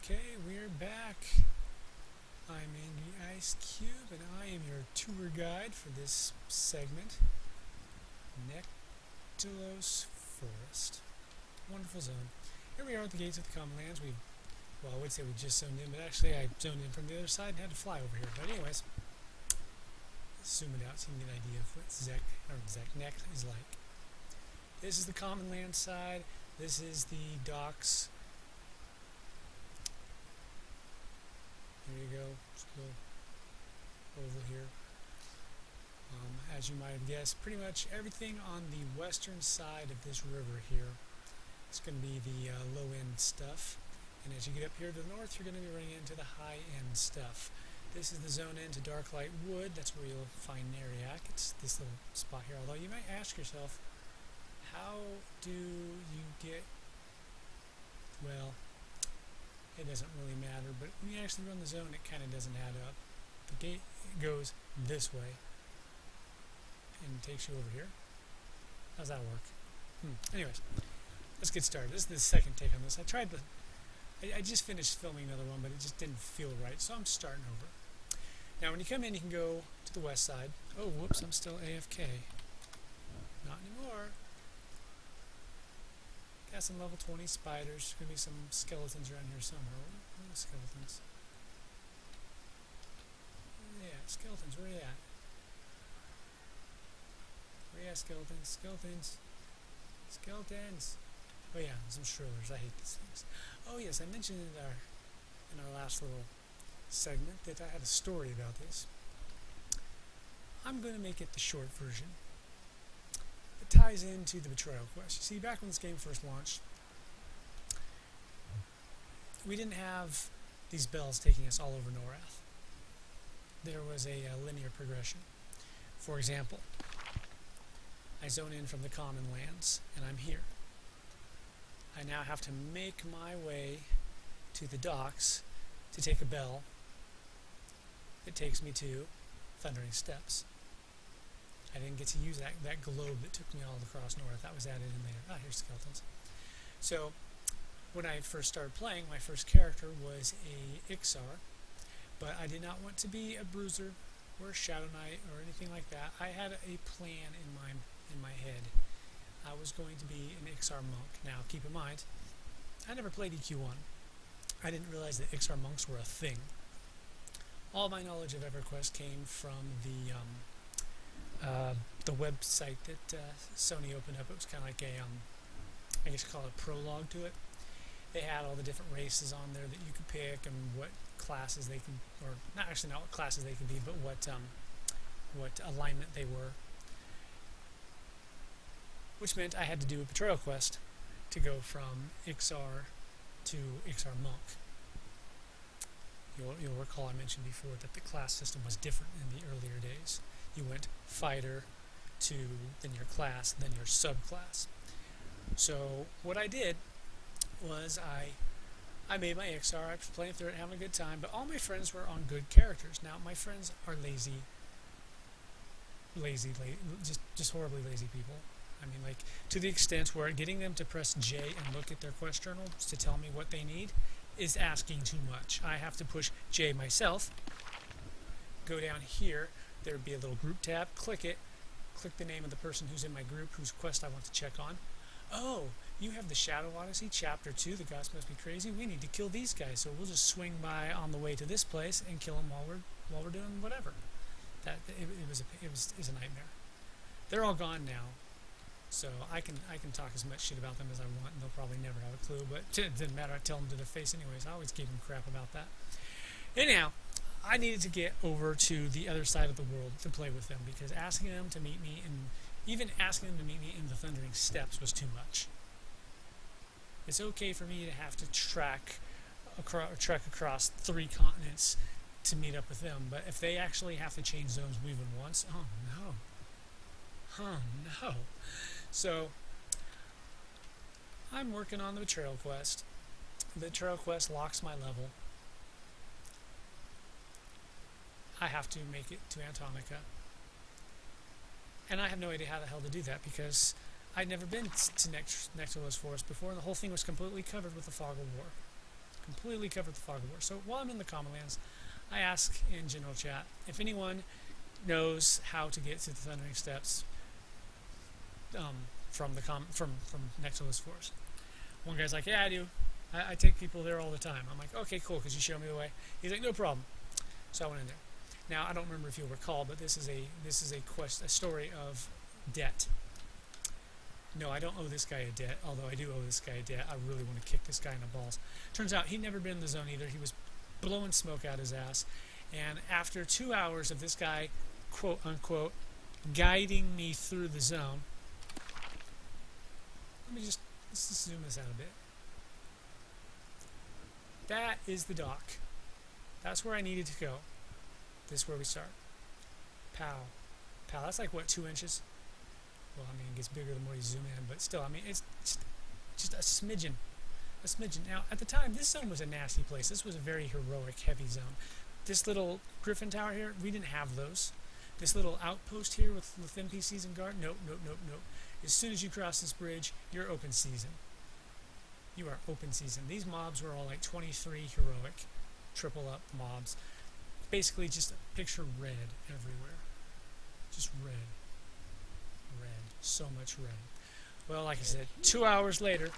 Okay, we're back. I'm Angry Ice Cube, and I am your tour guide for this segment. Nektulos Forest. Wonderful zone. Here we are at the gates of the Common Lands. I would say we just zoned in, but actually I zoned in from the other side and had to fly over here. But anyways, zoom it out so you can get an idea of what Nek is like. This is the Common Land side. This is the docks. There you go. Just a little oval here. As you might have guessed, pretty much everything on the western side of this river here is going to be the low-end stuff. And as you get up here to the north, you're going to be running into the high-end stuff. This is the zone into Darklight Wood. That's where you'll find Neriac. It's this little spot here. Although you might ask yourself, how do you get... Well, it doesn't really matter, but when you actually run the zone, it kind of doesn't add up. The gate goes this way and takes you over here. How's that work? Anyways, let's get started. This is the second take on this. I just finished filming another one, but it just didn't feel right, so I'm starting over. Now, when you come in, you can go to the west side. Oh, whoops, I'm still AFK. Not anymore. Got some level 20 spiders. There's going to be some skeletons around here somewhere. Where are the skeletons? Yeah, skeletons. Where are you at? Where are you at, skeletons? Skeletons. Skeletons. Oh yeah, some shrillers. I hate these things. Oh yes, I mentioned in our last little segment that I had a story about this. I'm going to make it the short version. It ties into the betrayal quest. You see, back when this game first launched, we didn't have these bells taking us all over Norath. There was a linear progression. For example, I zone in from the Common Lands, and I'm here. I now have to make my way to the docks to take a bell that takes me to Thundering Steps. I didn't get to use that globe that took me all across north. That was added in later. Ah, here's skeletons. So, when I first started playing, my first character was a Ixar, but I did not want to be a bruiser or a Shadow Knight or anything like that. I had a plan in my head. I was going to be an Ixar monk. Now, keep in mind, I never played EQ1. I didn't realize that Ixar monks were a thing. All my knowledge of EverQuest came from the website that Sony opened up. It was kind of like a, I guess you call it a prologue to it. They had all the different races on there that you could pick and what classes they could, or not what classes they could be, but what alignment they were. Which meant I had to do a betrayal quest to go from Ixar to Ixar monk. You'll recall I mentioned before that the class system was different in the earlier days. You went fighter to then your class, then your subclass. So what I did was I made my Ixar. I was playing through it, having a good time, but all my friends were on good characters. Now my friends are lazy, just horribly lazy people. I mean, like, to the extent where getting them to press J and look at their quest journals to tell me what they need is asking too much. I have to push J myself, go down here, there would be a little group tab, click it, click the name of the person who's in my group, whose quest I want to check on. Oh, you have the Shadow Odyssey, Chapter 2, the gods must be crazy, we need to kill these guys, so we'll just swing by on the way to this place and kill them while we're doing whatever. It was a nightmare. They're all gone now. So I can talk as much shit about them as I want, and they'll probably never have a clue, but it didn't matter. I tell them to their face anyways. I always gave them crap about that. Anyhow, I needed to get over to the other side of the world to play with them, because asking them to meet me, and even asking them to meet me in the Thundering Steps was too much. It's okay for me to have to trek across 3 continents to meet up with them, but if they actually have to change zones even once, oh no. So, I'm working on the betrayal quest. The betrayal quest locks my level. I have to make it to Antonica. And I have no idea how the hell to do that, because I'd never been to Nektulos Forest before, and the whole thing was completely covered with the fog of war. completely covered the fog of war. So while I'm in the Common Lands, I ask in general chat if anyone knows how to get to the Thundering Steps from Nektulos Forest. One guy's like, yeah, I do. I take people there all the time. I'm like, okay, cool, because you show me the way. He's like, no problem. So I went in there. Now I don't remember if you'll recall, but this is a story of debt. No, I don't owe this guy a debt, although I do owe this guy a debt. I really want to kick this guy in the balls. Turns out he'd never been in the zone either. He was blowing smoke out his ass. And after 2 hours of this guy, quote unquote, guiding me through the zone, let's just zoom this out a bit. That is the dock. That's where I needed to go. This is where we start. Pow. Pow. That's like, what, 2 inches? Well, I mean, it gets bigger the more you zoom in, but still, I mean, it's just a smidgen. A smidgen. Now, at the time, this zone was a nasty place. This was a very heroic, heavy zone. This little Griffin Tower here, we didn't have those. This little outpost here with NPCs and guard, nope. As soon as you cross this bridge, you're open season. You are open season. These mobs were all like 23 heroic, triple up mobs. Basically, just picture red everywhere. Just red. So much red. Well, like I said, 2 hours later,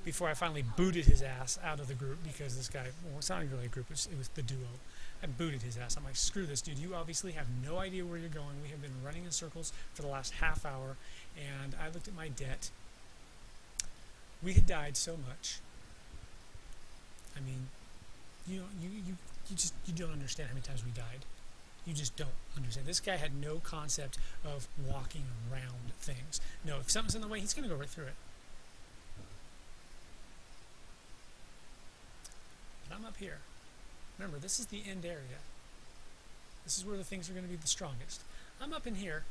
before I finally booted his ass out of the group, because this guy, well, it's not really a group, it was the duo. I booted his ass. I'm like, screw this, dude. You obviously have no idea where you're going. We have been running in circles for the last half hour, and I looked at my debt. We had died so much. I mean, you don't understand how many times we died. You just don't understand. This guy had no concept of walking around things. No, if something's in the way, he's going to go right through it. But I'm up here. Remember, this is the end area. This is where the things are going to be the strongest. I'm up in here.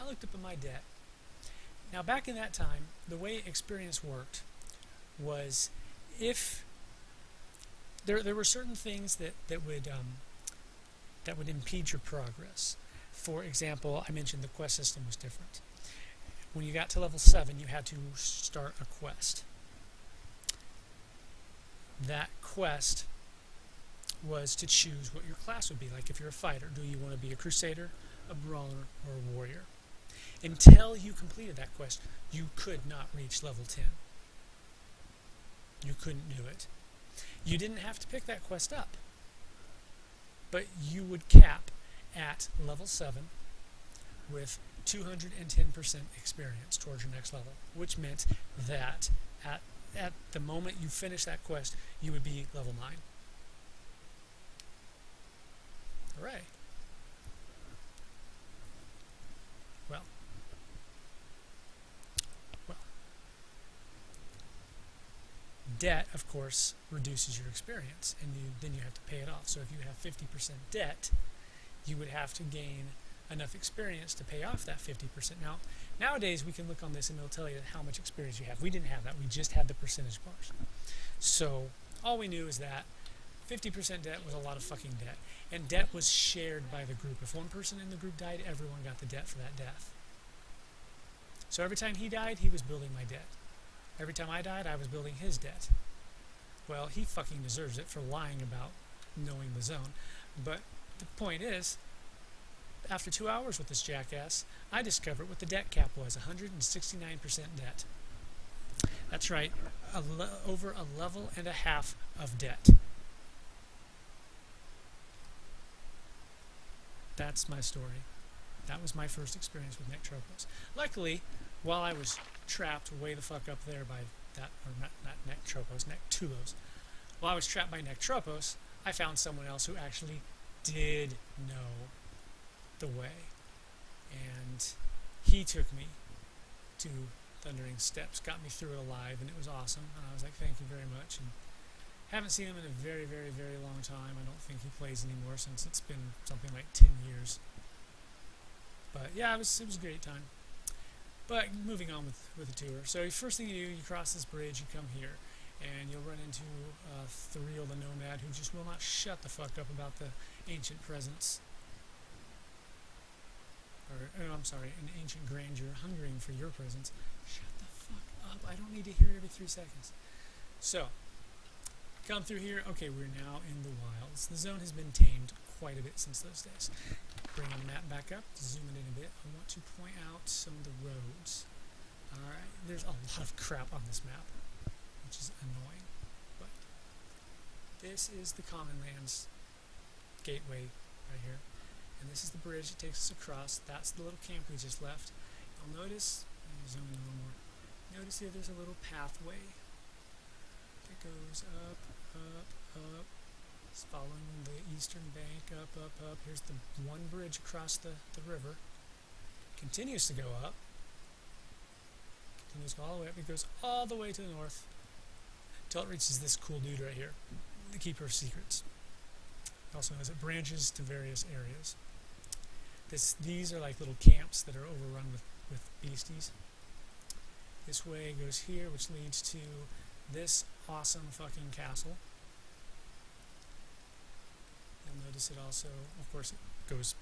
I looked up at my debt. Now, back in that time, the way experience worked was if there were certain things that would impede your progress. For example, I mentioned the quest system was different. When you got to level 7, you had to start a quest. That quest was to choose what your class would be. Like if you're a fighter, do you want to be a crusader, a brawler, or a warrior? Until you completed that quest, you could not reach level 10. You couldn't do it. You didn't have to pick that quest up, but you would cap at level 7 with 210% experience towards your next level, which meant that at the moment you finish that quest, you would be level 9. Hooray. Well, debt, of course, reduces your experience, and then you have to pay it off. So if you have 50% debt, you would have to gain enough experience to pay off that 50%. Now, nowadays, we can look on this and it'll tell you how much experience you have. We didn't have that. We just had the percentage bars. So all we knew is that 50% debt was a lot of fucking debt. And debt was shared by the group. If one person in the group died, everyone got the debt for that death. So every time he died, he was building my debt. Every time I died, I was building his debt. Well, he fucking deserves it for lying about knowing the zone. But the point is, after 2 hours with this jackass, I discovered what the debt cap was, 169% debt. That's right, over a level and a half of debt. That's my story. That was my first experience with Nektulos. Luckily, while I was trapped way the fuck up there by that, or not Nektulos. While I was trapped by Nektulos, I found someone else who actually did know the way. And he took me to Thundering Steps, got me through it alive, and it was awesome. And I was like, thank you very much. And haven't seen him in a very, very, very long time. I don't think he plays anymore since it's been something like 10 years. But yeah, it was a great time. But moving on with the tour. So first thing you do, you cross this bridge, you come here, and you'll run into Thriel the Nomad, who just will not shut the fuck up about the ancient presence. I'm sorry, an ancient grandeur hungering for your presence. Shut the fuck up. I don't need to hear it every 3 seconds. So, come through here. Okay, we're now in the wilds. The zone has been tamed quite a bit since those days. Bringing the map back up, zooming in a bit. I want to point out some of the roads. Alright, there's a lot of crap on this map, which is annoying. But this is the Common Lands gateway right here. And this is the bridge that takes us across. That's the little camp we just left. You'll notice, zoom in a little more. Notice here there's a little pathway that goes up, up, up. It's following the eastern bank, up, up, up. Here's the one bridge across the river. Continues to go up. Continues to go all the way up. It goes all the way to the north until it reaches this cool dude right here, the Keeper of Secrets. Also knows it branches to various areas. These are like little camps that are overrun with beasties. This way goes here, which leads to this awesome fucking castle. You'll notice it also, of course, it goes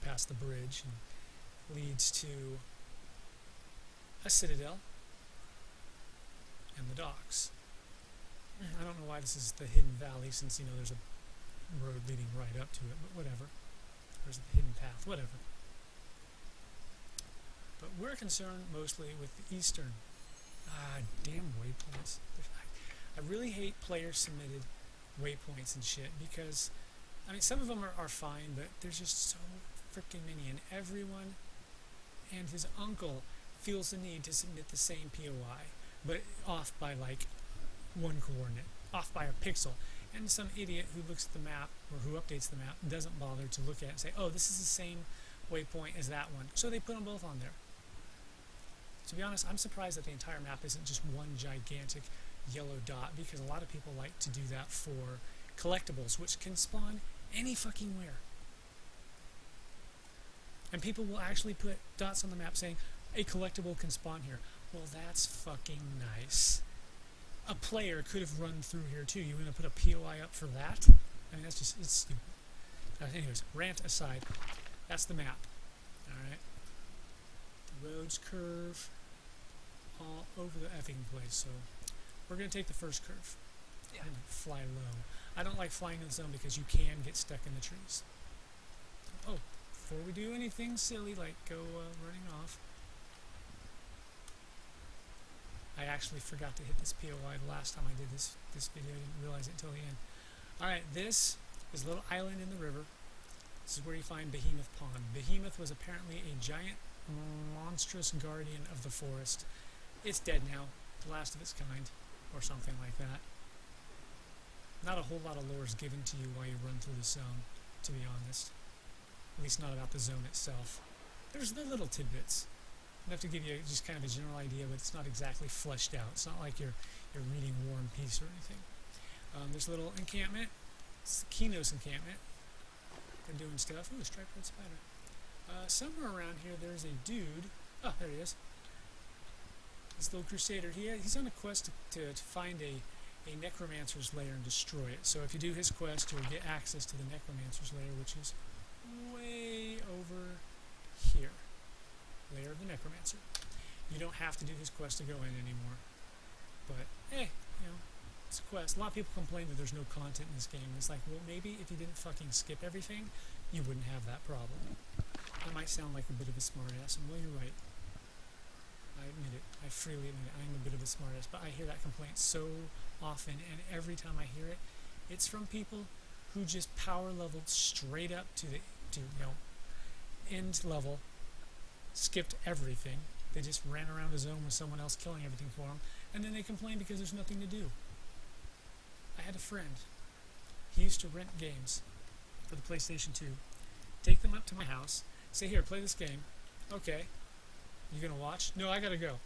past the bridge and leads to a citadel and the docks. I don't know why this is the hidden valley, since, you know, there's a road leading right up to it, but whatever. There's a hidden path, whatever. But we're concerned mostly with the eastern. Damn waypoints. I really hate player-submitted waypoints and shit, because, I mean, some of them are fine, but there's just so freaking many, and everyone and his uncle feels the need to submit the same POI, but off by like one coordinate, off by a pixel. And some idiot who looks at the map, or who updates the map, doesn't bother to look at it and say, oh, this is the same waypoint as that one. So they put them both on there. To be honest, I'm surprised that the entire map isn't just one gigantic yellow dot, because a lot of people like to do that for collectibles, which can spawn any fucking where. And people will actually put dots on the map saying, a collectible can spawn here. Well, that's fucking nice. A player could have run through here too. You want to put a POI up for that? I mean, that's just, it's stupid. Anyways, rant aside, that's the map. Alright? The roads curve all over the effing place, so we're going to take the first curve. Yeah. And fly low. I don't like flying in the zone because you can get stuck in the trees. Oh, before we do anything silly like go running off, I actually forgot to hit this POI the last time I did this video. I didn't realize it until the end. Alright, this is a little island in the river. This is where you find Behemoth Pond. Behemoth was apparently a giant, monstrous guardian of the forest. It's dead now, the last of its kind, or something like that. Not a whole lot of lore is given to you while you run through the zone, to be honest. At least not about the zone itself. There's the little tidbits. Enough to give you just kind of a general idea, but it's not exactly fleshed out. It's not like you're reading War and Peace or anything. There's a little encampment. It's the Kinos encampment. They're doing stuff. Ooh, a striped red spider. Somewhere around here there's a dude. Oh, there he is. This little crusader. He's on a quest to find a necromancer's lair and destroy it. So if you do his quest, you'll get access to the necromancer's lair, which is way over here. Lair of the Necromancer. You don't have to do his quest to go in anymore. But, hey, you know, it's a quest. A lot of people complain that there's no content in this game. It's like, well, maybe if you didn't fucking skip everything, you wouldn't have that problem. I might sound like a bit of a smartass, and well, you're right. I admit it. I freely admit it. I am a bit of a smartass, but I hear that complaint so often, and every time I hear it, it's from people who just power leveled straight up to end level, skipped everything. They just ran around a zone with someone else killing everything for them, and then they complain because there's nothing to do. I had a friend. He used to rent games for the PlayStation 2, take them up to my house, say, here, play this game. Okay. You gonna watch? No, I gotta go.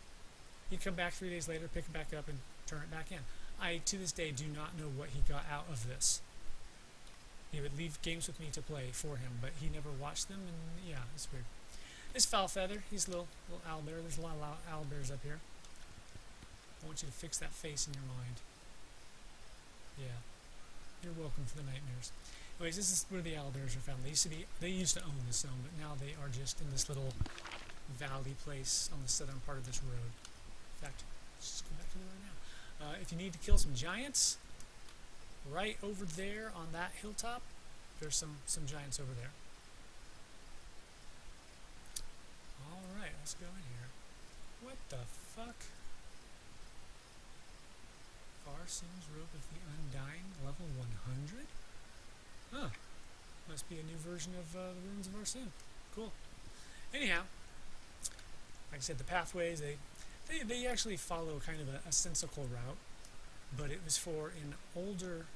He'd come back 3 days later, pick it back up, and turn it back in. I, to this day, do not know what he got out of this. He would leave games with me to play for him, but he never watched them, and yeah, it's weird. This Foulfeather, he's a little owlbear. There's a lot of owlbears up here. I want you to fix that face in your mind. Yeah. You're welcome for the nightmares. Anyways, this is where the owlbears are found. They used to own this zone, but now they are just in this little valley place on the southern part of this road. In fact, let's just go back to the road now. If you need to kill some giants, right over there on that hilltop, there's some giants over there. Alright, let's go in here. What the fuck? Farsin's Robe of the Undying, level 100? Huh. Must be a new version of the Runes of Arsene. Cool. Anyhow, like I said, the pathways, they actually follow kind of a sensical route, but it was for an older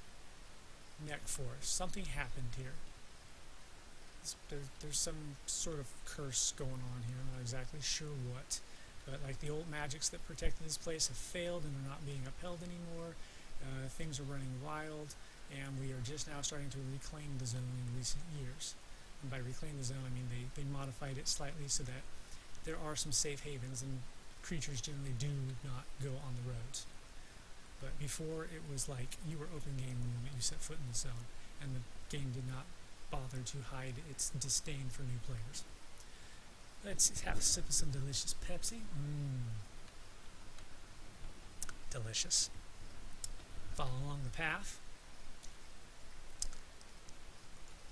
neck forest. Something happened here. There's some sort of curse going on here. I'm not exactly sure what. But like the old magics that protected this place have failed and are not being upheld anymore. Things are running wild, and we are just now starting to reclaim the zone in recent years. And by reclaim the zone, I mean they modified it slightly so that there are some safe havens, and creatures generally do not go on the roads. But before, it was like you were open game the moment you set foot in the zone, and the game did not bother to hide its disdain for new players. Let's have a sip of some delicious Pepsi. Delicious. Follow along the path.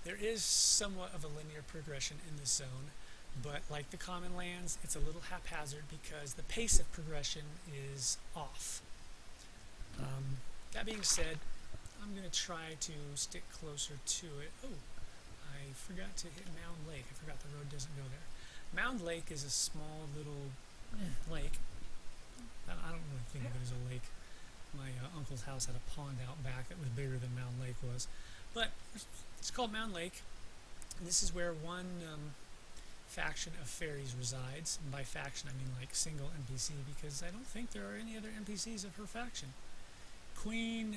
There is somewhat of a linear progression in this zone, but like the common lands, it's a little haphazard because the pace of progression is off. That being said, I'm going to try to stick closer to it. Oh, I forgot to hit Mound Lake. I forgot the road doesn't go there. Mound Lake is a small little lake. I don't really think of it as a lake. My uncle's house had a pond out back that was bigger than Mound Lake was. But it's called Mound Lake. And this is where one faction of fairies resides. And by faction, I mean like single NPC, because I don't think there are any other NPCs of her faction. Queen,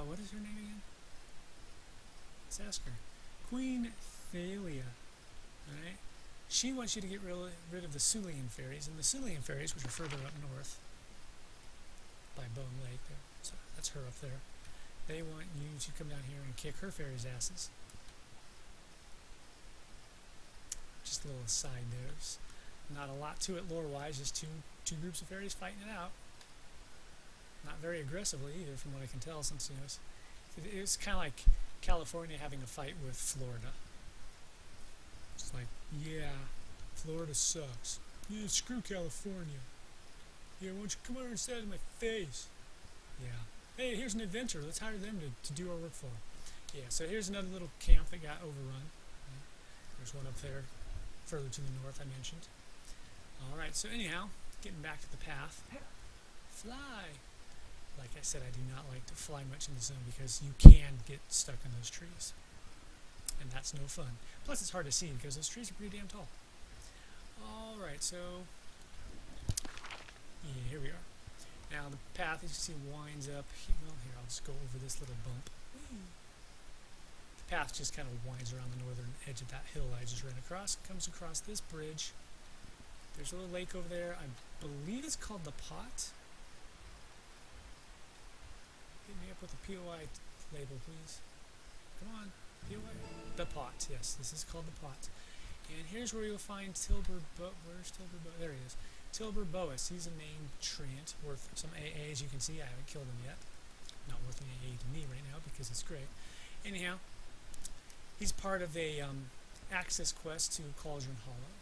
what is her name again? Let's ask her. Queen Thalia. Alright? She wants you to get rid of the Sulian fairies, and the Sulian fairies, which are further up north by Bone Lake, there, so that's her up there, they want you to come down here and kick her fairies' asses. Just a little aside there. There's not a lot to it lore-wise, just two groups of fairies fighting it out. Not very aggressively either, from what I can tell, since, you know, it's kind of like California having a fight with Florida. It's like, yeah, Florida sucks. Yeah, screw California. Yeah, why don't you come over and stand in my face? Yeah. Hey, here's an adventurer. Let's hire them to do our work for them. Yeah, so here's another little camp that got overrun. There's one up there further to the north I mentioned. Alright, so anyhow, getting back to the path. Fly! Like I said, I do not like to fly much in the zone because you can get stuck in those trees. And that's no fun. Plus it's hard to see because those trees are pretty damn tall. Alright, so yeah, here we are. Now the path, as you can see, winds up. Well, here, I'll just go over this little bump. Whee! The path just kind of winds around the northern edge of that hill I just ran across. Comes across this bridge. There's a little lake over there. I believe it's called the Pot. Hit me up with a POI label, please. Come on, POI. The Pot, yes, this is called the Pot. And here's where you'll find Tilber where's Tilber There he is. Tilber Boas. He's a named treant worth some AA, as you can see. I haven't killed him yet. Not worth an AA to me right now because it's great. Anyhow, he's part of a access quest to Cauldron Hollow,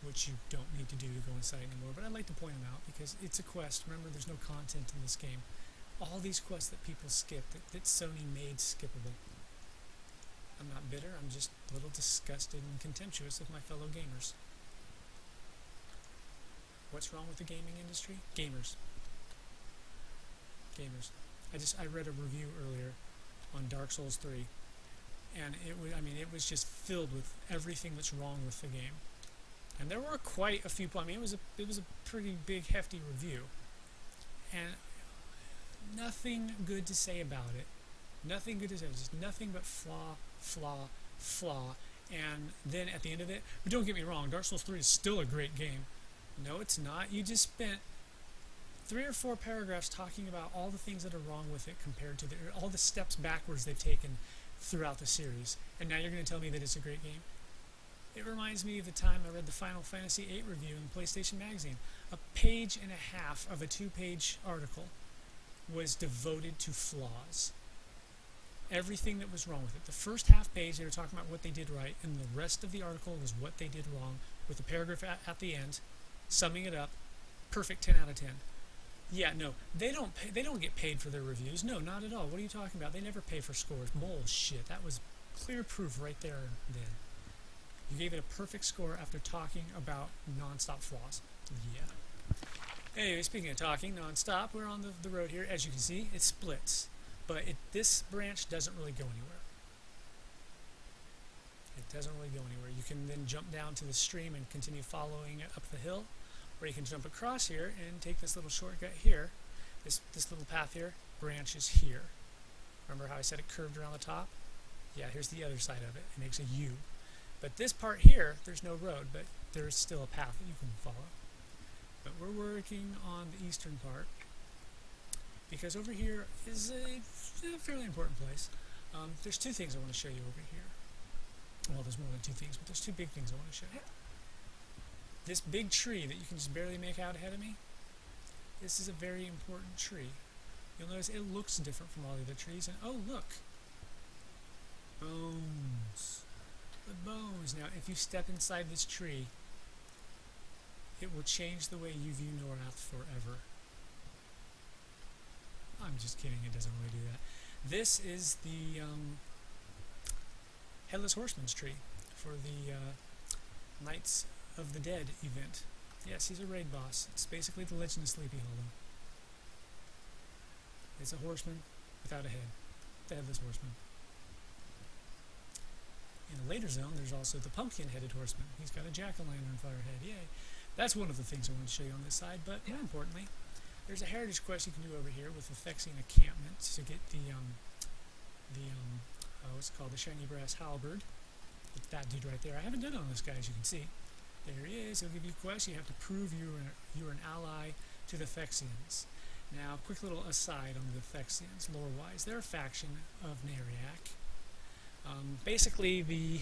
which you don't need to do to go inside anymore, but I'd like to point them out because it's a quest. Remember, there's no content in this game. All these quests that people skip, that Sony made skippable. I'm not bitter, I'm just a little disgusted and contemptuous of my fellow gamers. What's wrong with the gaming industry? Gamers. Gamers. I read a review earlier on Dark Souls 3, and it was just filled with everything that's wrong with the game. And there were quite a few. It was a pretty big, hefty review, and nothing good to say about it. Nothing good to say. Just nothing but flaw, flaw, flaw. And then at the end of it, but don't get me wrong, Dark Souls 3 is still a great game. No, it's not. You just spent 3 or 4 paragraphs talking about all the things that are wrong with it compared to all the steps backwards they've taken throughout the series, and now you're going to tell me that it's a great game? It reminds me of the time I read the Final Fantasy VIII review in PlayStation Magazine. A page and a half of a 2-page article was devoted to flaws. Everything that was wrong with it. The first half page, they were talking about what they did right, and the rest of the article was what they did wrong, with a paragraph at the end, summing it up. Perfect 10 out of 10. Yeah, no, they don't get paid for their reviews. No, not at all. What are you talking about? They never pay for scores. Bullshit. That was clear proof right there and then. You gave it a perfect score after talking about non-stop flaws. Yeah. Anyway, speaking of talking non-stop, we're on the road here. As you can see, it splits. But this branch doesn't really go anywhere. It doesn't really go anywhere. You can then jump down to the stream and continue following it up the hill. Or you can jump across here and take this little shortcut here. This little path here branches here. Remember how I said it curved around the top? Yeah, here's the other side of it. It makes a U. But this part here, there's no road, but there's still a path that you can follow. But we're working on the eastern part, because over here is a fairly important place. There's two things I want to show you over here. Well, there's more than two things, but there's two big things I want to show you. This big tree that you can just barely make out ahead of me, this is a very important tree. You'll notice it looks different from all the other trees, and oh look! Bones. The bones. Now, if you step inside this tree, it will change the way you view Norath forever. I'm just kidding, it doesn't really do that. This is the Headless Horseman's tree for the Knights of the Dead event. Yes, he's a raid boss. It's basically the Legend of Sleepy Hollow. It's a horseman without a head. The Headless Horseman. In a later zone, there's also the pumpkin-headed horseman. He's got a jack-o'-lantern for a head. Yay! That's one of the things I want to show you on this side, but more importantly, there's a heritage quest you can do over here with the Phyrexian encampment to get what's it called, the shiny brass halberd. It's that dude right there. I haven't done it on this guy, as you can see. There he is. He'll give you a quest. You have to prove you're an ally to the Phyrexians. Now, quick little aside on the Phyrexians, lore-wise. They're a faction of Neriak. Basically, the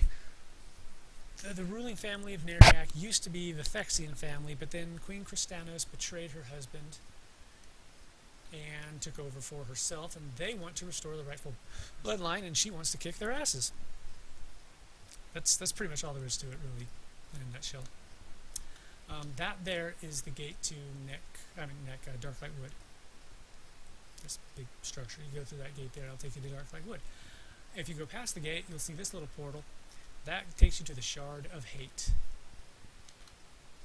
ruling family of Neriak used to be the Phyrexian family, but then Queen Kristanos betrayed her husband and took over for herself, and they want to restore the rightful bloodline, and she wants to kick their asses. That's pretty much all there is to it, really, in a nutshell. That there is the gate to Darklight Wood. This big structure. You go through that gate there, it'll take you to Darklight Wood. If you go past the gate, you'll see this little portal. That takes you to the Shard of Hate.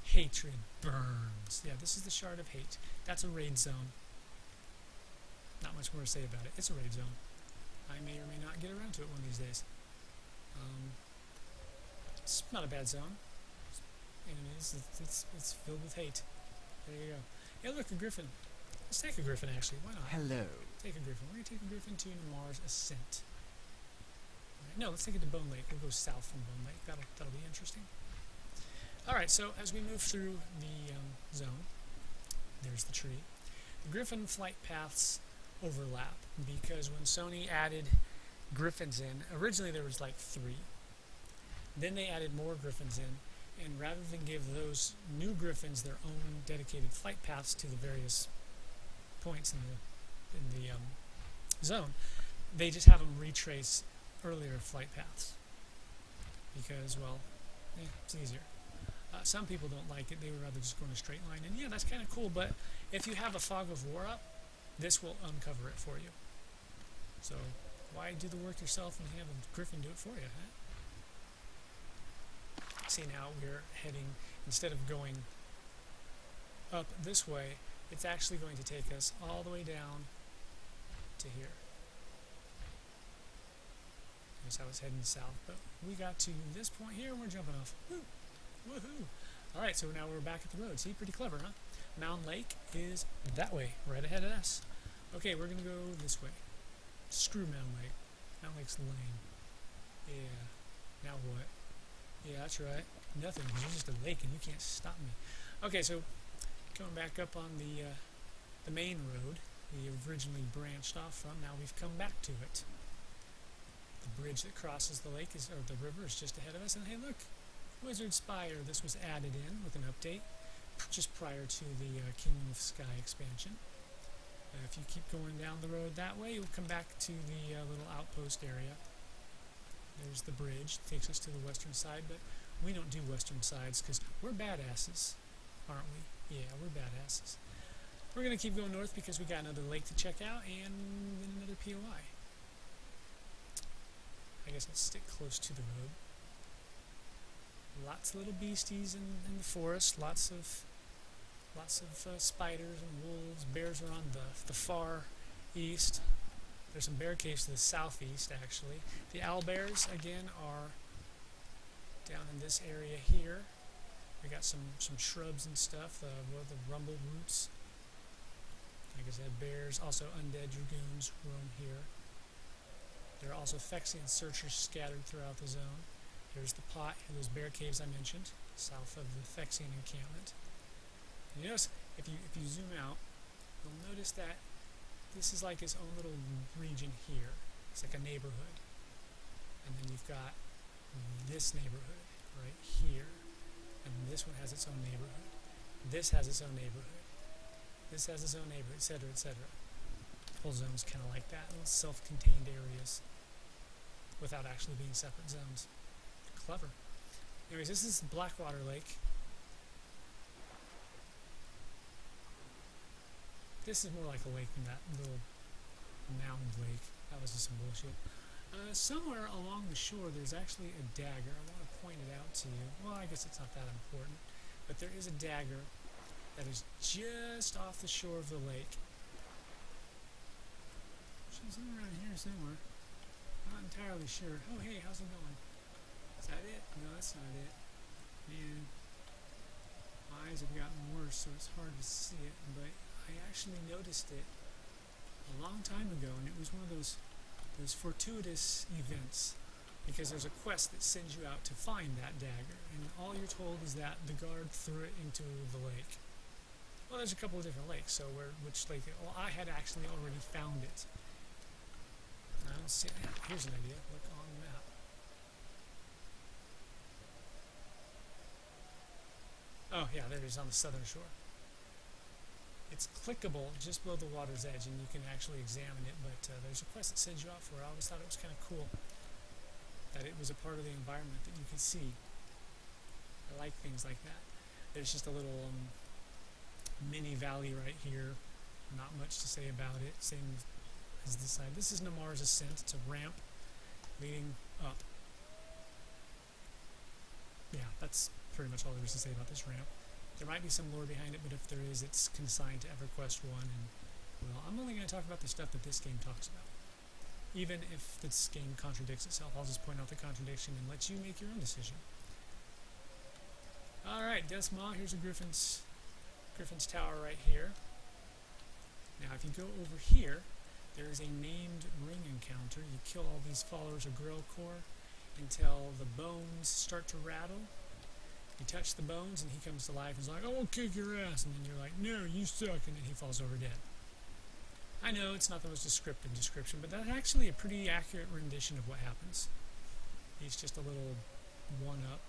Hatred burns. Yeah, this is the Shard of Hate. That's a raid zone. Not much more to say about it. It's a raid zone. I may or may not get around to it one of these days. It's not a bad zone. Enemies, it's filled with hate. There you go. Yeah, look, a griffin. Let's take a griffin, actually. Why not? Hello. Take a griffin. We're going to take a griffin to Mars Ascent. Right, no, let's take it to Bone Lake. We'll go south from Bone Lake. That'll be interesting. Alright, so as we move through the zone, there's the tree. The griffin flight paths overlap, because when Sony added griffins in, originally there was like 3. Then they added more griffins in, and rather than give those new griffins their own dedicated flight paths to the various points in the zone, they just have them retrace earlier flight paths, because, well, it's easier. Some people don't like it. They would rather just go in a straight line, and yeah, that's kind of cool, but if you have a Fog of War up, this will uncover it for you. So why do the work yourself and have a griffin do it for you, huh? See, now we're heading, instead of going up this way, it's actually going to take us all the way down to here. Notice I was heading south, but we got to this point here and we're jumping off. Woo! Woohoo! Alright, so now we're back at the road. See, pretty clever, huh? Mound Lake is that way, right ahead of us. Okay, we're gonna go this way. Screw Mound Lake. Mound Lake's lame. Yeah. Now what? Yeah, that's right. Nothing, because you're just a lake and you can't stop me. Okay, so coming back up on the main road we originally branched off from, now we've come back to it. The bridge that crosses the lake or the river is just ahead of us, and hey look, Wizard Spire, this was added in with an update just prior to the Kingdom of Sky expansion. If you keep going down the road that way, you'll come back to the little outpost area. There's the bridge, takes us to the western side, but we don't do western sides because we're badasses, aren't we? Yeah, we're badasses. We're going to keep going north because we got another lake to check out and then another POI. I guess I'll stick close to the road. Lots of little beasties in the forest, lots of spiders and wolves. Bears are on the far east. There's some bear caves to the southeast, actually. The owlbears, again, are down in this area here. We got some shrubs and stuff, the rumble roots. Like I said, bears, also undead dragoons roam here. There are also Phyrexian searchers scattered throughout the zone. Here's the pot and those bear caves I mentioned, south of the Phyrexian encampment. And you notice, if you zoom out, you'll notice that this is like its own little region here. It's like a neighborhood. And then you've got this neighborhood right here. And this one has its own neighborhood. This has its own neighborhood. This has its own neighborhood, etc., etc. The whole zone's kind of like that, little self-contained areas without actually being separate zones. Clever. Anyways, this is Blackwater Lake. This is more like a lake than that little mound lake. That was just some bullshit. Somewhere along the shore there's actually a dagger. I want to point it out to you. Well, I guess it's not that important. But there is a dagger that is just off the shore of the lake. She's around here somewhere. Not entirely sure. Oh, hey, how's it going? Is that it? No, that's not it. Man, my eyes have gotten worse, so it's hard to see it. But I actually noticed it a long time ago, and it was one of those fortuitous events, because there's a quest that sends you out to find that dagger, and all you're told is that the guard threw it into the lake. Well, there's a couple of different lakes, so which lake? Well, I had actually already found it. I don't see it. Here's an idea. Look on the map. Oh, yeah, there it is on the southern shore. It's clickable just below the water's edge, and you can actually examine it, but there's a quest that sends you out for it. I always thought it was kind of cool that it was a part of the environment that you could see. I like things like that. There's just a little mini valley right here. Not much to say about it. Same as this side. This is Namar's Ascent. It's a ramp leading up. Yeah, that's pretty much all there is to say about this ramp. There might be some lore behind it, but if there is, it's consigned to EverQuest 1, and, well, I'm only going to talk about the stuff that this game talks about. Even if this game contradicts itself, I'll just point out the contradiction and let you make your own decision. Alright, Desma, here's a Griffin's Tower right here. Now, if you go over here, there is a named ring encounter. You kill all these followers of Grelcore until the bones start to rattle. You touch the bones and he comes to life and is like, "I will kick your ass," and then you're like, "No, you suck," and then he falls over dead. I know it's not the most descriptive description, but that's actually a pretty accurate rendition of what happens. He's just a little one-up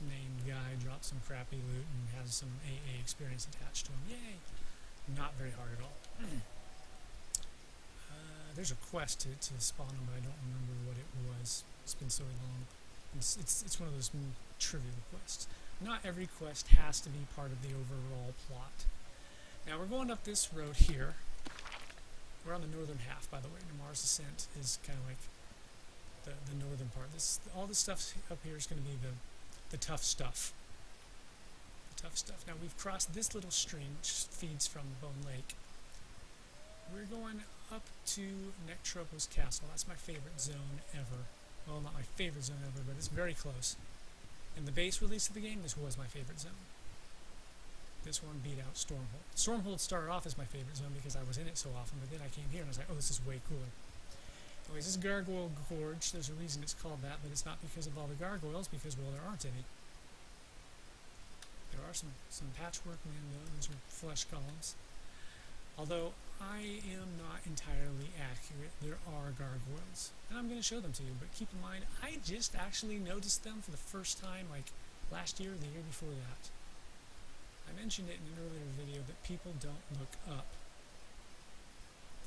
named guy, drops some crappy loot and has some AA experience attached to him. Yay! Not very hard at all. There's a quest to spawn him, but I don't remember what it was. It's been so long. It's one of those trivial quests. Not every quest has to be part of the overall plot. Now we're going up this road here. We're on the northern half, by the way. Namar's Ascent is kind of like the northern part. All this stuff up here is going to be the tough stuff. The tough stuff. Now we've crossed this little stream, which feeds from Bone Lake. We're going up to Nektulos Castle. That's my favorite zone ever. Well, not my favorite zone ever, but it's very close. In the base release of the game, this was my favorite zone. This one beat out Stormhold. Stormhold started off as my favorite zone because I was in it so often, but then I came here and I was like, oh, this is way cooler. Anyways, this is Gargoyle Gorge. There's a reason it's called that, but it's not because of all the gargoyles, because, well, there aren't any. There are some patchwork men, though. Those are flesh columns. Although I am not entirely accurate, there are gargoyles. And I'm going to show them to you, but keep in mind, I just actually noticed them for the first time, like, last year or the year before that. I mentioned it in an earlier video that people don't look up.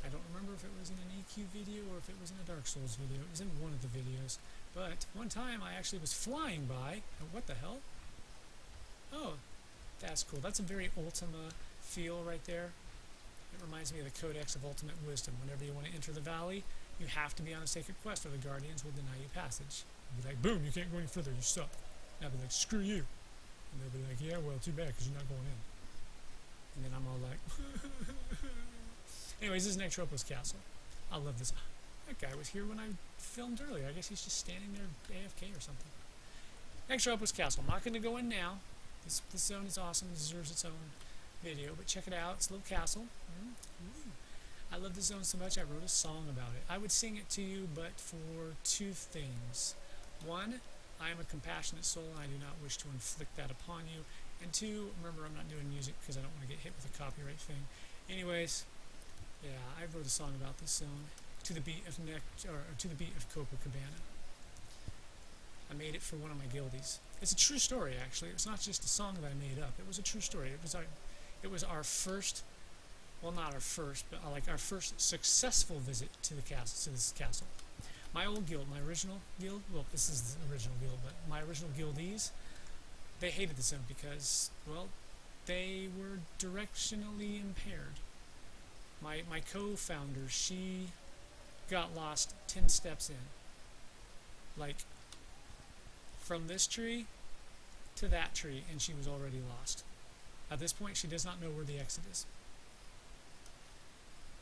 I don't remember if it was in an EQ video or if it was in a Dark Souls video. It was in one of the videos. But one time I actually was flying by, and what the hell? Oh, that's cool. That's a very Ultima feel right there. It reminds me of the Codex of Ultimate Wisdom. Whenever you want to enter the valley, you have to be on a sacred quest or the Guardians will deny you passage. You'll be like, boom, you can't go any further, you suck. And I'll be like, screw you. And they'll be like, yeah, well, too bad, because you're not going in. And then I'm all like, anyways, this is Nektulos Castle. I love this. That guy was here when I filmed earlier. I guess he's just standing there AFK or something. Nektulos Castle. I'm not going to go in now. This zone is awesome. It deserves its own video, but check it out. It's a little castle. I love this zone so much I wrote a song about it. I would sing it to you, but for two things. One, I am a compassionate soul and I do not wish to inflict that upon you. And two, remember I'm not doing music because I don't want to get hit with a copyright thing. Anyways, yeah, I wrote a song about this zone to the beat of Copacabana. I made it for one of my guildies. It's a true story, actually. It's not just a song that I made up. It was a true story. It was our first, well, not our first, but like our first successful visit to the castle, to this castle. My old guild, my original guild, well, this is the original guild, but my original guildees, they hated the zone because, well, they were directionally impaired. My co-founder, she got lost 10 steps in. Like, from this tree to that tree, and she was already lost. At this point, she does not know where the exit is.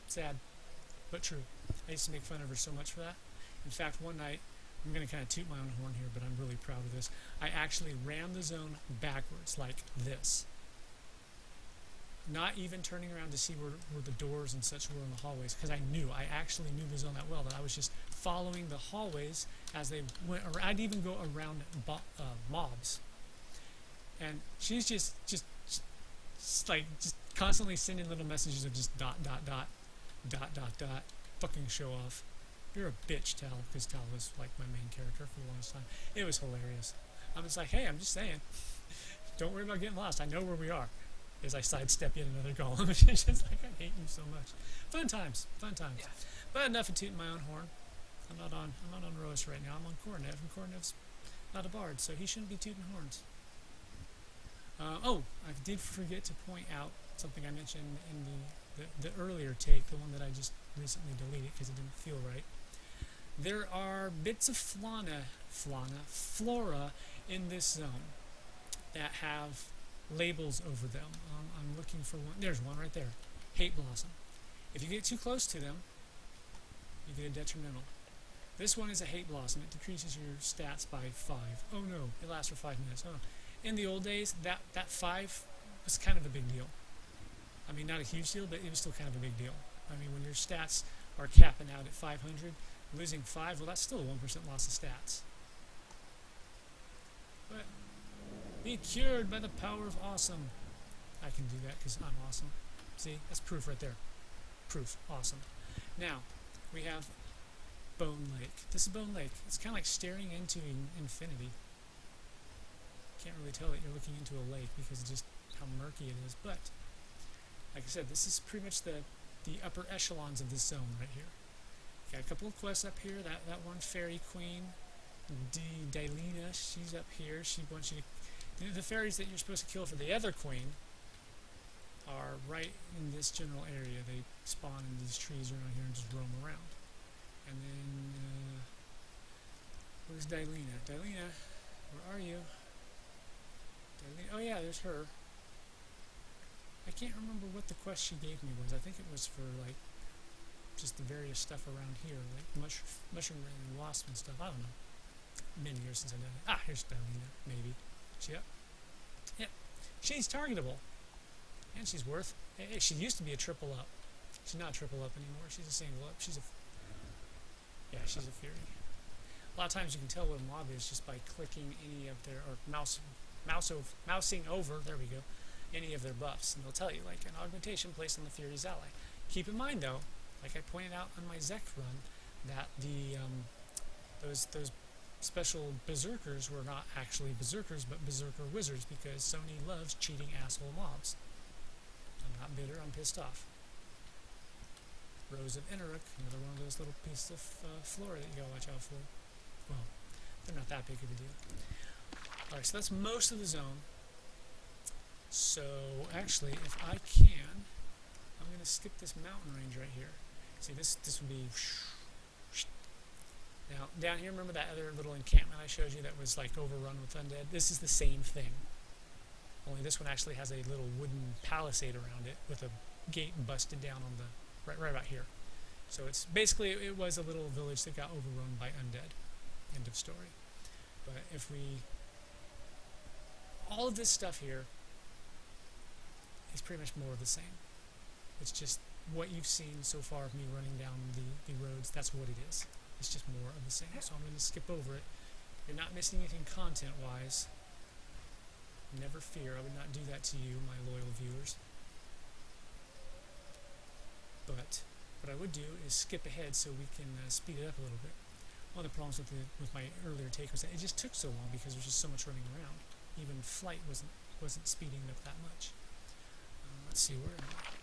Sad, but true. I used to make fun of her so much for that. In fact, one night, I'm going to kind of toot my own horn here, but I'm really proud of this. I actually ran the zone backwards, like this. Not even turning around to see where the doors and such were in the hallways, because I actually knew the zone that well, that I was just following the hallways as they went, or I'd even go around mobs. And she's just constantly sending little messages of just dot, fucking show off. You're a bitch, Tal, because Tal was like my main character for the longest time. It was hilarious. I'm just like, hey, I'm just saying, don't worry about getting lost. I know where we are. As I sidestep yet another golem. It's just like, I hate you so much. Fun times. Yeah. But enough of tooting my own horn. I'm not on Roas right now. I'm on Kornev, and Kornev's not a bard, so he shouldn't be tooting horns. Oh, I did forget to point out something I mentioned in the earlier take, the one that I just recently deleted because it didn't feel right. There are bits of flora in this zone that have labels over them. I'm looking for one. There's one right there. Hate Blossom. If you get too close to them, you get a detrimental. This one is a Hate Blossom. It decreases your stats by 5. Oh no, it lasts for 5 minutes. Oh. In the old days, that 5 was kind of a big deal. I mean, not a huge deal, but it was still kind of a big deal. I mean, when your stats are capping out at 500, losing 5, well, that's still a 1% loss of stats. But be cured by the power of awesome. I can do that because I'm awesome. See, that's proof right there. Proof. Awesome. Now, we have Bone Lake. This is Bone Lake. It's kind of like staring into infinity. Can't really tell that you're looking into a lake because of just how murky it is. But, like I said, this is pretty much the upper echelons of this zone right here. Got a couple of quests up here. That one fairy queen, Dailina, she's up here. She wants you to... The fairies that you're supposed to kill for the other queen are right in this general area. They spawn in these trees around here and just roam around. And then, where's Dailina? Dailina, where are you? Dailina, oh yeah, there's her. I can't remember what the quest she gave me was. I think it was for, like, just the various stuff around here, like mushroom and wasp and stuff. I don't know. Many years since I've done it. Ah, here's Dailina, maybe. She up? Yep. She's targetable. And she's worth... Hey, she used to be a triple up. She's not triple up anymore. She's a single up. She's a... Yeah, she's a fury. A lot of times you can tell what a mob is just by clicking any of their... Or mousing over, there we go, any of their buffs. And they'll tell you, like, an augmentation placed on the fury's ally. Keep in mind, though, like I pointed out on my Zek run, that the... those special berserkers were not actually berserkers, but berserker wizards, because Sony loves cheating asshole mobs. I'm not bitter, I'm pissed off. Rose of Enarok, another one of those little pieces of flora that you gotta watch out for. Well, they're not that big of a deal. Alright, so that's most of the zone. So, actually, if I can, I'm going to skip this mountain range right here. See, this would be... Now, down here, remember that other little encampment I showed you that was, like, overrun with undead? This is the same thing. Only this one actually has a little wooden palisade around it with a gate busted down on the... right about here. So it's basically, it was a little village that got overrun by undead. End of story. But if we... all of this stuff here is pretty much more of the same. It's just what you've seen so far of me running down the roads, that's what it is. It's just more of the same. So I'm going to skip over it. You're not missing anything content-wise. Never fear, I would not do that to you, my loyal viewers. But what I would do is skip ahead so we can speed it up a little bit. One of the problems with my earlier take was that it just took so long because there's just so much running around. Even flight wasn't speeding it up that much. Let's see, where am I?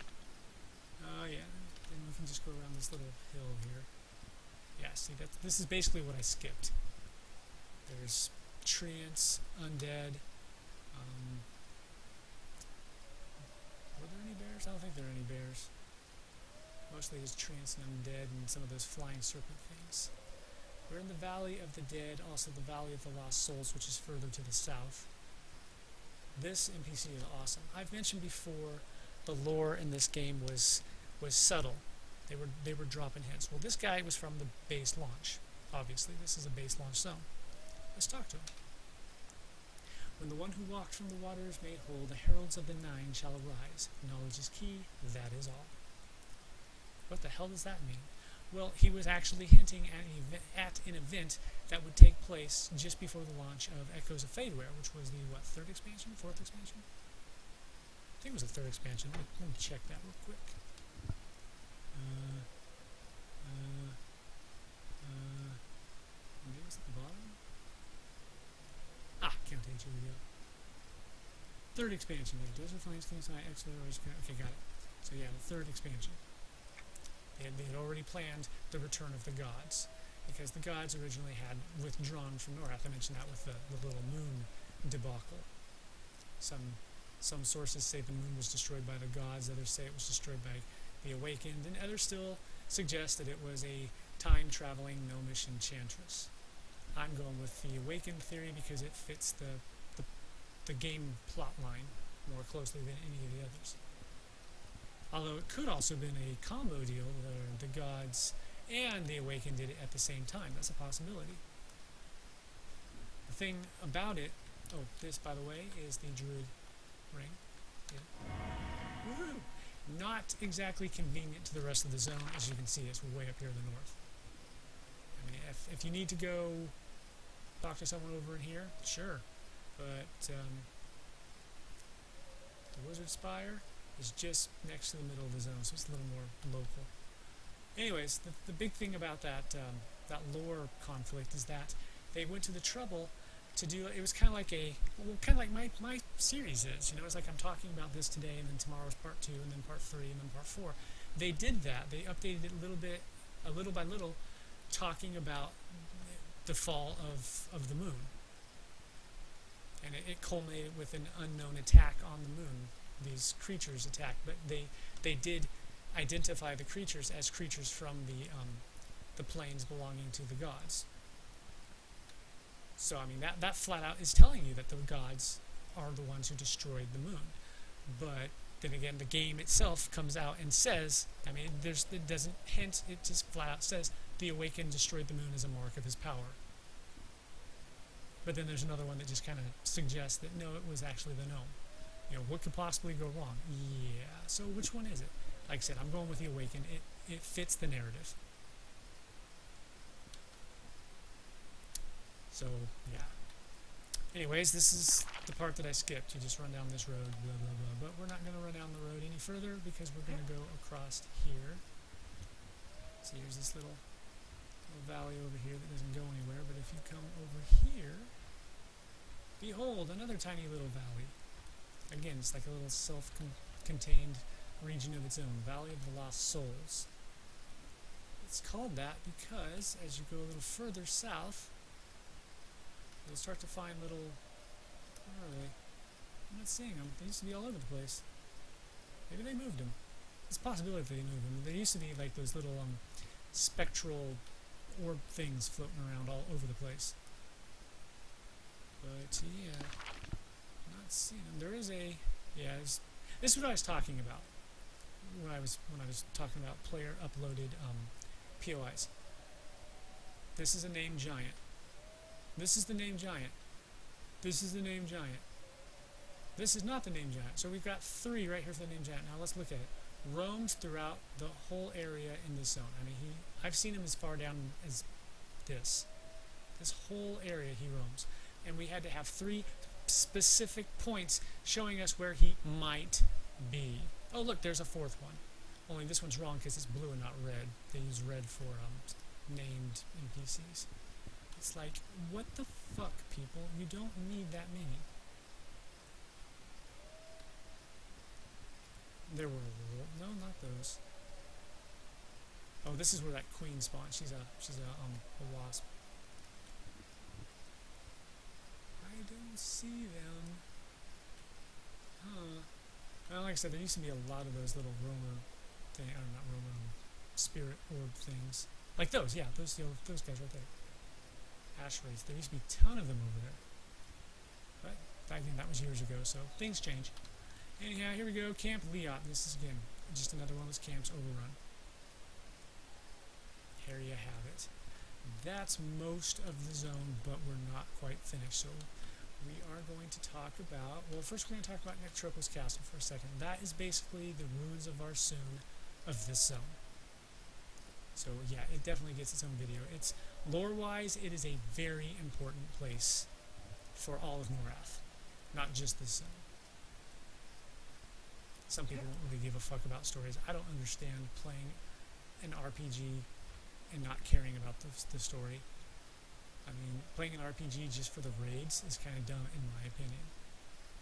Oh yeah, then we can just go around this little hill here. Yeah, see, this is basically what I skipped. There's treants, undead. Were there any bears? I don't think there are any bears. Mostly it's treants and undead and some of those flying serpent things. We're in the Valley of the Dead, also the Valley of the Lost Souls, which is further to the south. This NPC is awesome. I've mentioned before the lore in this game was subtle. They were dropping hints. Well, this guy was from the base launch. Obviously, this is a base launch zone. Let's talk to him. When the one who walked from the water is made whole, the heralds of the Nine shall arise. Knowledge is key, that is all. What the hell does that mean? Well, he was actually hinting at an event that would take place just before the launch of Echoes of Fadeware, which was the, what, third expansion? Fourth expansion? I think it was the third expansion. Let me check that real quick. Maybe it's at the bottom? Ah, count age, here we go. Third expansion, yeah. Desert Flames, King's Eye, okay, got it. So yeah, the third expansion. And they had already planned the return of the gods, because the gods originally had withdrawn from North. I mentioned that with the little moon debacle. Some sources say the moon was destroyed by the gods, others say it was destroyed by the Awakened, and others still suggest that it was a time-traveling gnomish enchantress. I'm going with the Awakened theory because it fits the game plot line more closely than any of the others. Although it could also have been a combo deal where the gods and the Awakened did it at the same time. That's a possibility. The thing about it, oh, this, by the way, is the Druid ring. Yeah. Woohoo! Not exactly convenient to the rest of the zone. As you can see, it's way up here in the north. I mean, if you need to go talk to someone over in here, sure. But the Wizard Spire is just next to the middle of the zone, so it's a little more local. Anyways, the big thing about that lore conflict is that they went to the trouble to do it. Was kind of like my series is. You know, it's like I'm talking about this today, and then tomorrow's part 2, and then part 3, and then part 4. They did that. They updated it a little by little, talking about the fall of the moon, and it culminated with an unknown attack on the moon. These creatures attacked, but they did identify the creatures as creatures from the planes belonging to the gods. So I mean that flat out is telling you that the gods are the ones who destroyed the moon. But then again, the game itself comes out and says, I mean, it doesn't hint, it just flat out says the Awakened destroyed the moon as a mark of his power. But then there's another one that just kind of suggests that no, it was actually the gnome. You know, what could possibly go wrong? Yeah, so which one is it? Like I said, I'm going with the Awakened. It fits the narrative. So, yeah. Anyways, this is the part that I skipped. You just run down this road, blah, blah, blah. But we're not going to run down the road any further because we're going to go across here. So here's this little little valley over here that doesn't go anywhere, but if you come over here, behold, another tiny little valley. Again, it's like a little self-contained region of its own, Valley of the Lost Souls. It's called that because as you go a little further south, you'll start to find little, where are they? I'm not seeing them. They used to be all over the place. Maybe they moved them. It's a possibility they moved them. There used to be like those little spectral orb things floating around all over the place. But yeah, not seeing them. There is a, yeah, this is what I was talking about when I was talking about player uploaded POIs. This is a named giant. This is the named giant. This is the named giant. This is not the named giant. So we've got 3 right here for the named giant. Now let's look at it. Roams throughout the whole area in this zone. I mean, I've seen him as far down as this. This whole area he roams. And we had to have 3 specific points showing us where he might be. Oh look, there's a 4th one. Only this one's wrong because it's blue and not red. They use red for named NPCs. It's like, what the fuck, people? You don't need that many. There were no, not those. Oh, this is where that queen spawns. She's a wasp. I don't see them. Huh. Well, like I said, there used to be a lot of those little roamer thing. I don't know, not roamer, spirit orb things. Like those, yeah, those guys right there. Ash rays. There used to be a ton of them over there. But I think that was years ago, so things change. Anyhow, here we go. Camp Liat. This is, again, just another one of those camps overrun. Here you have it. That's most of the zone, but we're not quite finished. So we are going to talk about, well, first we're going to talk about Nektulos Castle for a second. That is basically the ruins of Arsoon of this zone. So yeah, it definitely gets its own video. It's lore-wise, it is a very important place for all of Norath, not just this zone. Some people don't really give a fuck about stories. I don't understand playing an RPG and not caring about the story. I mean, playing an RPG just for the raids is kind of dumb, in my opinion.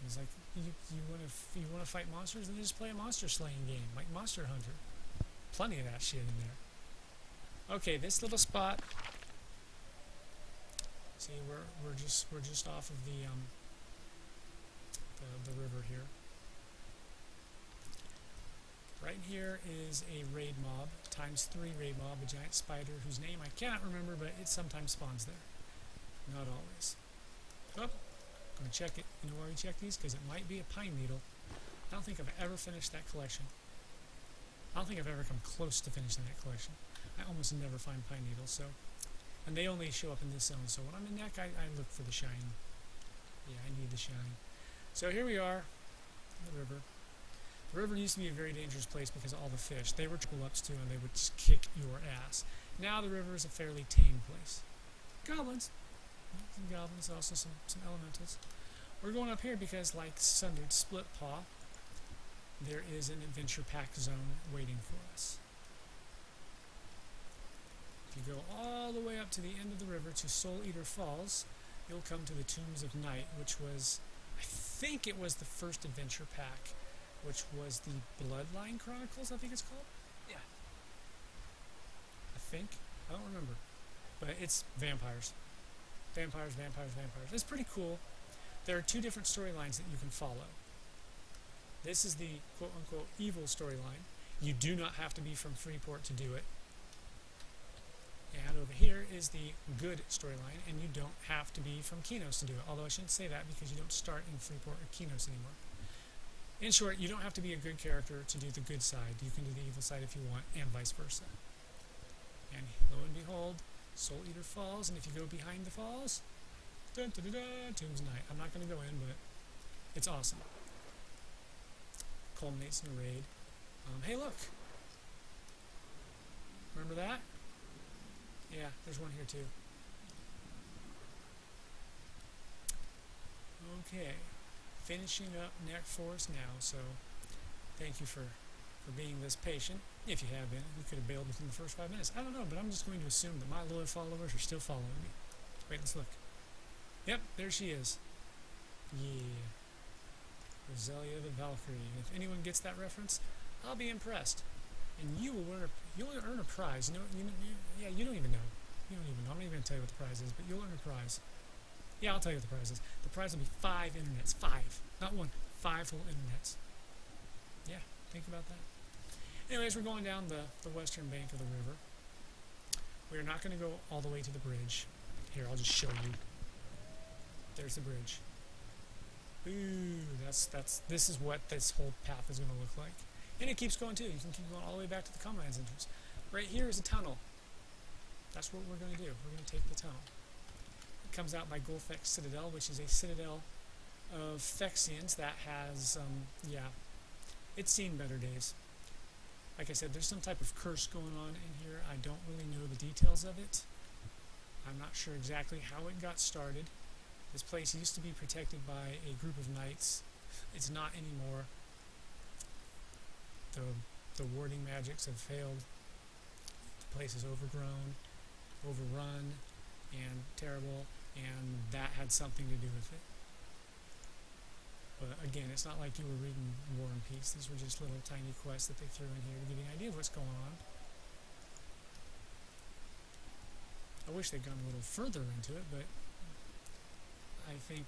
It's like, you want to fight monsters, then just play a monster slaying game, like Monster Hunter. Plenty of that shit in there. Okay, this little spot. See, we're just off of the river here. Right here is a raid mob, ×3 raid mob, a giant spider whose name I cannot remember, but it sometimes spawns there. Not always. Oh, gonna check it. You know why we check these? Because it might be a pine needle. I don't think I've ever finished that collection. I don't think I've ever come close to finishing that collection. I almost never find pine needles, so. And they only show up in this zone, so when I'm in Nek, I look for the shine. Yeah, I need the shine. So here we are, the river. The river used to be a very dangerous place because of all the fish. They were triple-ups too, and they would just kick your ass. Now the river is a fairly tame place. Goblins. Some goblins, also some elementals. We're going up here because, like Sundered Split Paw, there is an adventure pack zone waiting for us. If you go all the way up to the end of the river to Soul Eater Falls, you'll come to the Tombs of Night, which was, I think it was the first adventure pack, which was the Bloodline Chronicles, I think it's called? Yeah. I think. I don't remember. But it's vampires. Vampires, vampires, vampires. It's pretty cool. There are 2 different storylines that you can follow. This is the quote-unquote evil storyline. You do not have to be from Freeport to do it. And over here is the good storyline, and you don't have to be from Kinos to do it. Although I shouldn't say that because you don't start in Freeport or Kinos anymore. In short, you don't have to be a good character to do the good side. You can do the evil side if you want, and vice versa. And lo and behold, Soul Eater Falls, and if you go behind the falls, dun, dun, dun, dun, Tombs Night. I'm not going to go in, but it's awesome. Culminates in a raid. Hey, look! Remember that? Yeah, there's one here too. Okay. Finishing up Nek Forest now, so thank you for for being this patient. If you have been, we could have bailed within the first 5 minutes. I don't know, but I'm just going to assume that my loyal followers are still following me. Wait, let's look. Yep, there she is. Yeah. Roselia the Valkyrie. If anyone gets that reference, I'll be impressed. And you'll earn a prize. Yeah, you don't even know. You don't even know. I'm not even going to tell you what the prize is, but you'll earn a prize. Yeah, I'll tell you what the prize is. The prize will be 5 internets. 5. Not 1. 5 full internets. Yeah, think about that. Anyways, we're going down the western bank of the river. We're not going to go all the way to the bridge. Here, I'll just show you. There's the bridge. Ooh, this is what this whole path is going to look like. And it keeps going too. You can keep going all the way back to the Comlands entrance. Right here is a tunnel. That's what we're going to do. We're going to take the tunnel. It comes out by Gulfex Citadel, which is a citadel of Phyrexians that has, yeah, it's seen better days. Like I said, there's some type of curse going on in here. I don't really know the details of it. I'm not sure exactly how it got started. This place used to be protected by a group of knights. It's not anymore. The warding magics have failed. The place is overgrown, overrun, and terrible, and that had something to do with it. But again, it's not like you were reading War and Peace. These were just little tiny quests that they threw in here to give you an idea of what's going on. I wish they'd gone a little further into it, but I think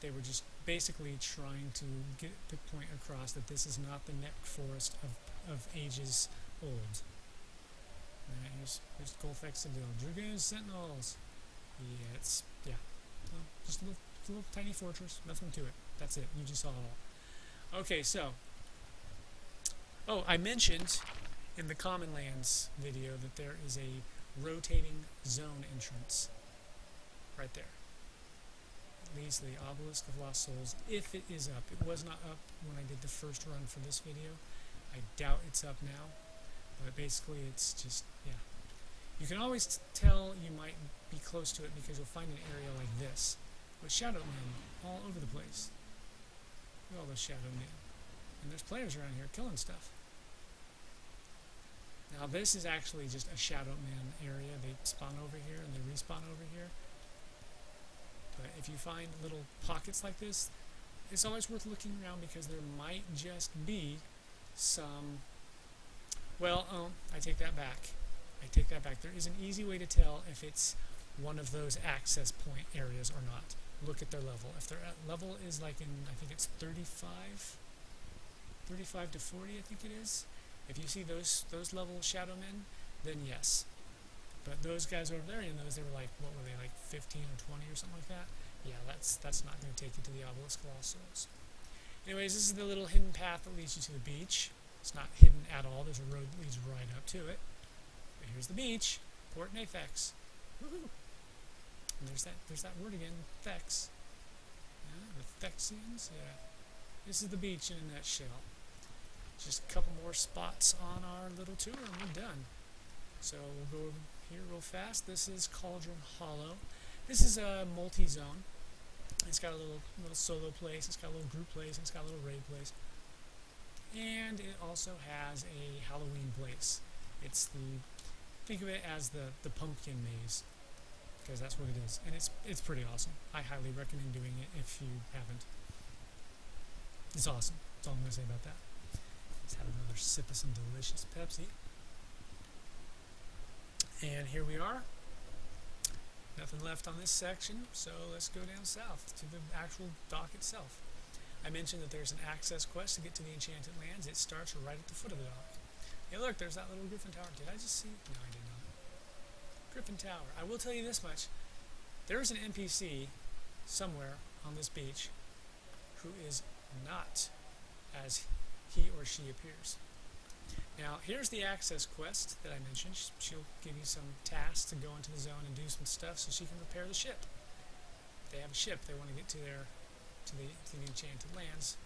they were just basically trying to get the point across that this is not the neck forest of ages old. Right, here's Gulfex Citadel. Dragoon Sentinels. Yeah, well, just a little tiny fortress. Nothing to it. That's it. You just saw it all. Okay, so. Oh, I mentioned in the Common Lands video that there is a rotating zone entrance right there. It leads to the Obelisk of Lost Souls, if it is up. It was not up when I did the first run for this video. I doubt it's up now, but basically it's just, yeah. You can always tell you might be close to it because you'll find an area like this with shadow men all over the place. Look at all those shadow men. And there's players around here killing stuff. Now this is actually just a shadow man area. They spawn over here and they respawn over here. But if you find little pockets like this, it's always worth looking around because there might just be some... Well, I take that back. There is an easy way to tell if it's one of those access point areas or not. Look at their level. If their level is like in, I think it's 35 to 40, I think it is. If you see those level shadow men, then yes. But those guys over there, they were like, what were they, like 15 or 20 or something like that? Yeah, that's not going to take you to the Obelisk of Lost Souls. Anyways, this is the little hidden path that leads you to the beach. It's not hidden at all. There's a road that leads right up to it. But here's the beach, Port Naphex. Woohoo! And there's that word again, Thex. Yeah, the Thexians. Yeah. This is the beach in a nutshell. Just a couple more spots on our little tour and we're done. So we'll go here real fast. This is Cauldron Hollow. This is a multi-zone. It's got a little solo place, it's got a little group place, and it's got a little raid place. And it also has a Halloween place. Think of it as the pumpkin maze, because that's what it is. And it's pretty awesome. I highly recommend doing it if you haven't. It's awesome. That's all I'm going to say about that. Let's have another sip of some delicious Pepsi. And here we are. Nothing left on this section, so let's go down south to the actual dock itself. I mentioned that there's an access quest to get to the Enchanted Lands. It starts right at the foot of the dock. Hey look, there's that little Griffin Tower. Did I just see? No, I did not. Griffin Tower. I will tell you this much. There's an NPC somewhere on this beach who is not as he or she appears. Now, here's the access quest that I mentioned. She'll give you some tasks to go into the zone and do some stuff so she can repair the ship. They have a ship. They want to get to the Enchanted Lands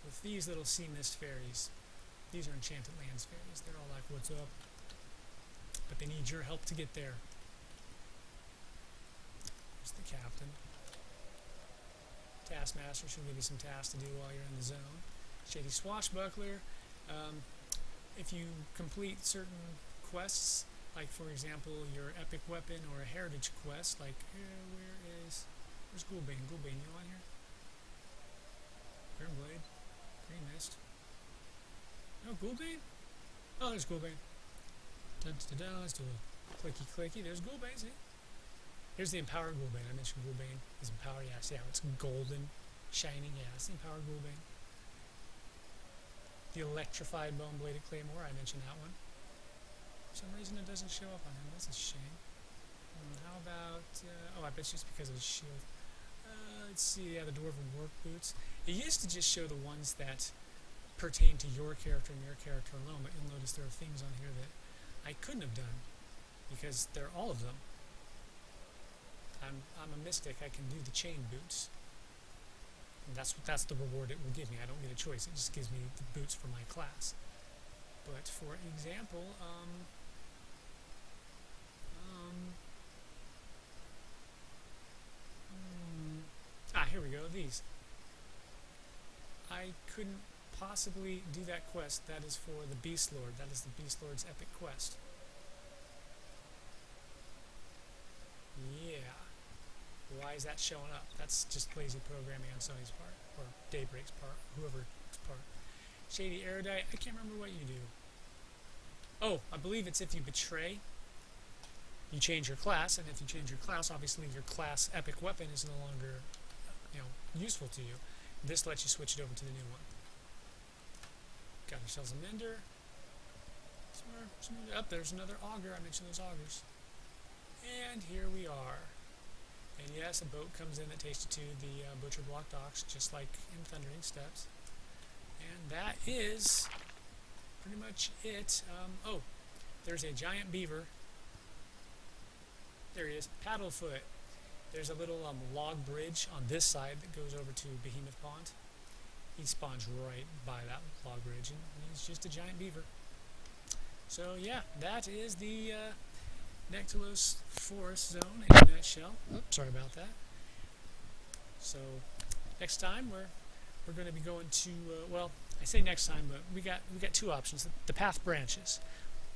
with these little sea mist fairies. These are Enchanted Lands fairies. They're all like, what's up? But they need your help to get there. There's the captain. Taskmaster, she'll give you some tasks to do while you're in the zone. Shady Swashbuckler. If you complete certain quests, like for example your epic weapon or a heritage quest, like where's Ghoulbane? Ghoulbane, you on here? Grimblade, Green Mist. No Ghoulbane? Oh, there's Ghoulbane. Let's do a clicky. There's Ghoulbane, see? Here's the Empowered Ghoulbane. I mentioned Ghoulbane is empowered. Yeah, see how it's golden, shining. Yeah, it's the Empowered Ghoulbane. The Electrified Bone-Bladed Claymore, I mentioned that one. For some reason it doesn't show up on him. That's a shame. How about... oh, I bet you it's because of his shield. Let's see, yeah, the Dwarven Work Boots. It used to just show the ones that pertain to your character and your character alone, but you'll notice there are things on here that I couldn't have done, because they're all of them. I'm a mystic, I can do the chain boots. And that's the reward it will give me. I don't get a choice. It just gives me the boots for my class. But for example, here we go. These. I couldn't possibly do that quest. That is for the Beast Lord. That is the Beast Lord's epic quest. Yeah. Why is that showing up? That's just lazy programming on Sony's part, or Daybreak's part, whoever's part. Shady Erudite, I can't remember what you do. Oh, I believe it's if you betray, you change your class, and if you change your class, obviously your class epic weapon is no longer, useful to you. This lets you switch it over to the new one. Got ourselves a Mender. Up there's another auger. I mentioned those augers. And here we are. And yes, a boat comes in that takes you to the Butcher Block docks, just like in Thundering Steppes. And that is pretty much it. Oh, there's a giant beaver. There he is, Paddlefoot. There's a little log bridge on this side that goes over to Behemoth Pond. He spawns right by that log bridge, and he's just a giant beaver. So yeah, that is the Nektulos Forest Zone in a nutshell. Oops, sorry about that. So next time we're going to be going to well, I say next time, but we got two options. The path branches.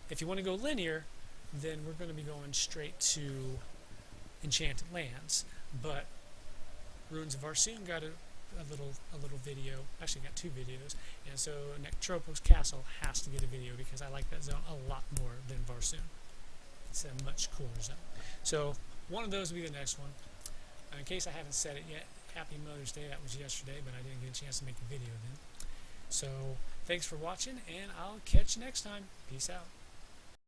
If you want to go linear, then we're going to be going straight to Enchanted Lands. But Ruins of Varsoon got a little video. Actually, got two videos, and so Nektulos Castle has to get a video because I like that zone a lot more than Varsoon. It's a much cooler zone. So one of those will be the next one. In case I haven't said it yet, Happy Mother's Day. That was yesterday, but I didn't get a chance to make a video then. So thanks for watching, and I'll catch you next time. Peace out.